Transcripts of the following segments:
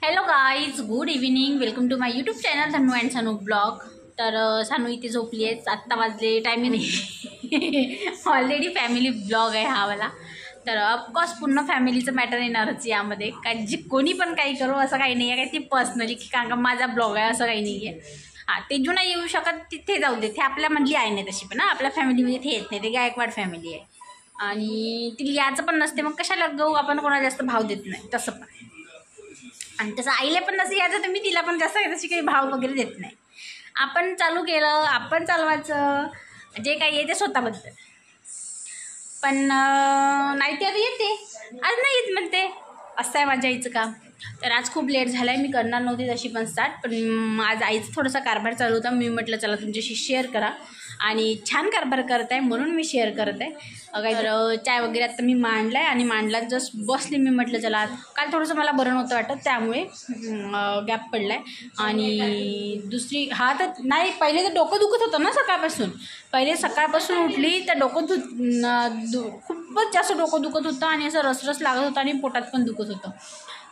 Hello guys, good evening. Welcome to my YouTube channel Dhanu and Sanu blog. तर सानू इथे झोपली आहे. 7 वाजले, टायमिंग नाही. ऑलरेडी फॅमिली ब्लॉग आहे हा वाला. तर ऑफकोर्स पूर्ण फॅमिलीचं मॅटर येणारच यामध्ये. काय जे कोणी पण काही करू असं काही नाही आहे. काय ती पर्सनली की कारण का माझा ब्लॉग आहे असं काही नाही आहे. हां, ते जो नाही येऊ शकत तिथे जाऊ दे. ते आपल्यामधली आहे नाही तशी पण. आपल्या फॅमिलीमध्ये ते येत नाही. ते गायकवाड फॅमिली आहे आणि ती याचं पण नसते. मग कशाला गहू आपण कोणाला जास्त भाव देत नाही तसं पण. आणि तसं आईला पण नसं यायचं तर मी तिला पण जास्त तशी काही भाव वगैरे देत नाही. आपण चालू केलं, आपण चालवायचं, जे काही आहे ते स्वतःबद्दल. पण नाही ते आता येते, आज नाही येत म्हणते. असं आहे माझ्या आईचं काम. तर आज खूप लेट झालं आहे. मी करणार नव्हती तशी पण स्टार्ट, पण आज आईचं थोडासा कारभार चालू होता. मी म्हटलं चला तुमच्याशी शेअर करा आणि छान कारभार करत आहे म्हणून मी शेअर करत आहे. काही तर चाय वगैरे आता मी मांडला आहे आणि मांडला जस्ट बसले. मी म्हटलं चला, काल थोडंसं मला बरं नव्हतं वाटत त्यामुळे गॅप पडला आहे. आणि दुसरी हा तर नाही, पहिले तर डोकं दुखत होतं ना सकाळपासून. पहिले सकाळपासून उठली तर डोकं खूपच जास्त डोकं दुखत होतं आणि असं रसरस लागत होतं आणि पोटात पण दुखत होतं.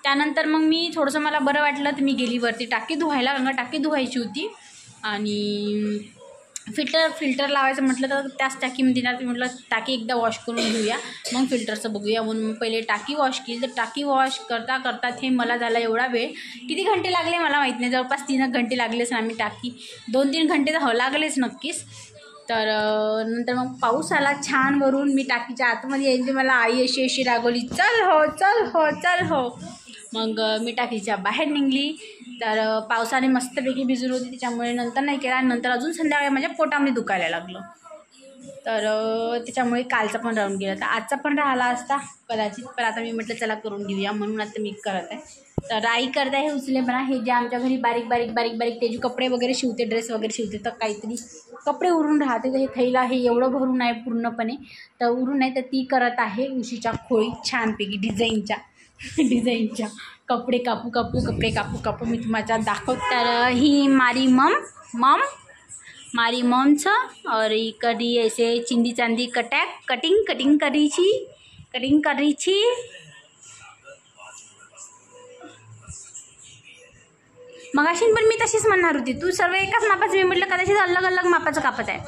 त्यानंतर मग मी थोडंसं मला बरं वाटलं तर मी गेली वरती टाकी धुवायला, कारण टाकी धुवायची होती. आणि फिल्टर लावायचं म्हटलं तर त्याच टाकीमध्ये ना म्हटलं टाकी एकदा वॉश करून घेऊया मग फिल्टरचं बघूया. म्हणून मग पहिले टाकी वॉश केली. तर टाकी वॉश करता करता हे मला झाला एवढा वेळ. किती घंटे लागले मला माहीत नाही, जवळपास 3 घंटे लागलेच ना. मी टाकी 2-3 घंटे तर लागलेच नक्कीच. तर नंतर मग पाऊस आला छान वरून. मी टाकीच्या आतमध्ये यायची, मला आई अशी रागवली, चल हो चल हो चल हो. मग मी टाकीच्या बाहेर निघली. तर पावसाने मस्तपैकी भिजून होती त्याच्यामुळे नंतर नाही केला. आणि नंतर अजून संध्याकाळी माझ्या पोटामध्ये दुखायला लागलं. तर त्याच्यामुळे कालचा पण राहून गेला. तर आजचा पण राहिला असता कदाचित, पण आता मी म्हटलं चला करून घेऊया म्हणून आता मी करत आहे. तर आई करत आहे हे उचलेपणा. हे जे आमच्या घरी बारीक बारीक बारीक बारीक ते जे कपडे वगैरे शिवते, ड्रेस वगैरे शिवते, तर काहीतरी कपडे उरून राहते. तर हे थैला हे एवढं भरून आहे पूर्णपणे, तर उरून नाही तर ती करत आहे उशीच्या खोळी छानपैकी डिझाईनच्या कपडे कापू मी तुम्हाला दाखवत. तर ही मारी ममचं और कधी ऐसे चिंदी चांदी कटिंग करायची. मगाशी पण मी तशीच म्हणणार होती, तू सर्व एकाच मापाचं. मी म्हटलं कदाचित अलग अलग मापाचं कापत आहे.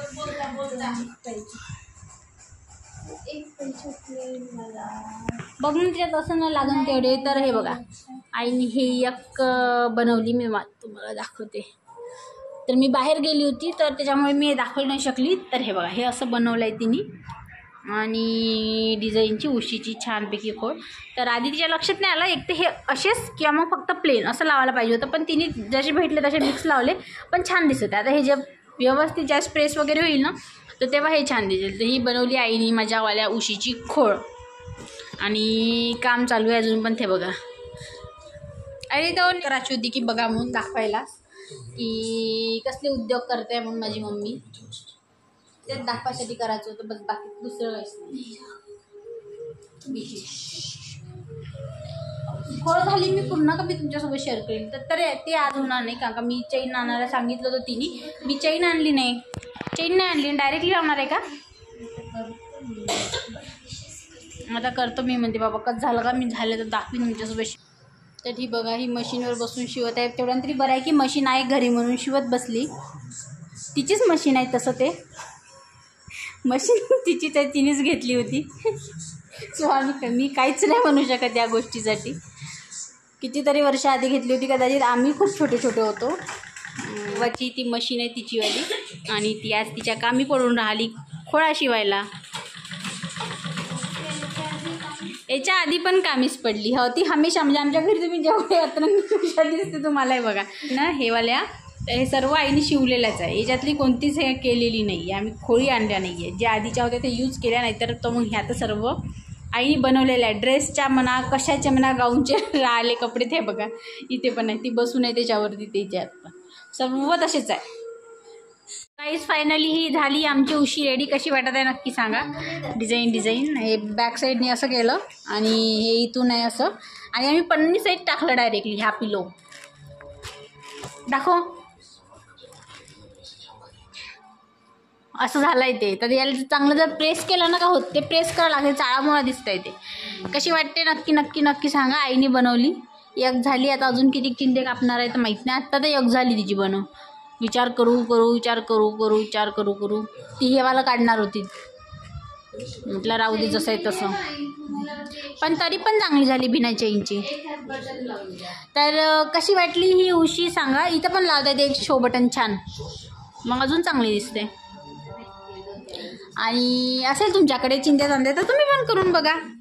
बघून त्याच्यात असं न लागून तेवढे. तर हे बघा आईने हे एक बनवली. मी तुम्हाला दाखवते. तर मी बाहेर गेली होती तर त्याच्यामुळे मी दाखवू नाही शकली. तर हे बघा हे असं बनवलं आहे तिने आणि डिझाईनची उशीची छानपैकी खोळ. तर आधी तिच्या लक्षात नाही आलं एक तर हे असेच किंवा मग फक्त प्लेन असं लावायला पाहिजे होतं, पण तिने जसे भेटले तसे मिक्स लावले पण छान दिसत. आता हे जे व्यवस्थित ज्या प्रेस वगैरे होईल ना तर तेव्हा हे छान दिसेल. तर ही बनवली आईने माझ्यावाल्या उशीची खोळ आणि काम चालू आहे अजून पण. ते बघा अरे तो करायची होती की बघा म्हणून दाखवायला की कसले उद्योग करते म्हणून माझी मम्मी. ते दाखवायसाठी करायचं होतं बस, बाकी दुसरं काहीच नाही. खोळ झाली मी पूर्ण का मी तुमच्यासोबत शेअर करेन. तर ते आज होणार नाही कारण का मी चैन आणायला सांगितलं होतं तिने. मी चैन आणली नाही डायरेक्टली लावणार आहे का आता करतो मी. म्हणते बाबा कसं झालं का, मी झालं तर दाखवीन तुमच्यासोबत. तर ही बघा ही मशीनवर बसून शिवत आहे. तेवढ्या तरी बरं आहे की मशीन आहे घरी म्हणून शिवत बसली. तिचीच मशीन आहे तसं, ते मशीन तिचीच आहे, तिनेच घेतली होती. सो मी काहीच नाही म्हणू शकत या गोष्टीसाठी. कितीतरी वर्ष आधी घेतली होती कदाचित, आम्ही खूप छोटे होतो. वाची ती मशीन आहे तिचीवाली आणि ती आज तिच्या कामी पडून राहिली खोळा शिवायला. याच्या आधी पण कामीच पडली हो ती हमेशा. म्हणजे आमच्या घरी तुम्ही जेवढे अतरंगी दिसते तुम्हाला हे बघा ना हेवाल्या. तर हे सर्व आईने शिवलेल्याच आहे, याच्यातली कोणतीच हे केलेली नाही आहे. आम्ही खोळी आणल्या नाही आहे, ज्या आधीच्या होत्या ते यूज केल्या, नाहीतर तो मग ह्या तर सर्व आईने बनवलेलं आहे. ड्रेसच्या म्हणा कशाचे म्हणा गाऊनचे राहिले कपडे ते बघा इथे पण आहे. ती बसून आहे त्याच्यावरती, त्याच्यात पण सर्व तसेच आहे. गाईज फायनली ही झाली आमची उशी रेडी. कशी वाटत आहे नक्की सांगा. डिझाईन हे बॅक साईडने असं केलं आणि हे इथून आहे असं, आणि आम्ही पन्नी साईड टाकलं डायरेक्टली. ह्या पिलो दाखव असं झालं आहे ते. तर याला चांगलं जर प्रेस केलं ना का होत, ते प्रेस करावं लागेल, चाळामुळं दिसत आहे ते. कशी वाटते नक्की सांगा. आईने बनवली एक झाली, आता अजून किती चिंदे कापणार आहे तर माहीत नाही. आत्ता तर एक झाली तिची बनव. विचार करू ती हेवाला काढणार होती. म्हटलं राहू दे जसं आहे तसं, पण तरी पण चांगली झाली बिना चेनची. तर कशी वाटली ही उशी सांगा. इथं पण लावता येते एक शो बटन छान, मग अजून चांगली दिसते. आणि असेल तुमच्याकडे चिंध्या चांद्या तर तुम्ही पण करून बघा.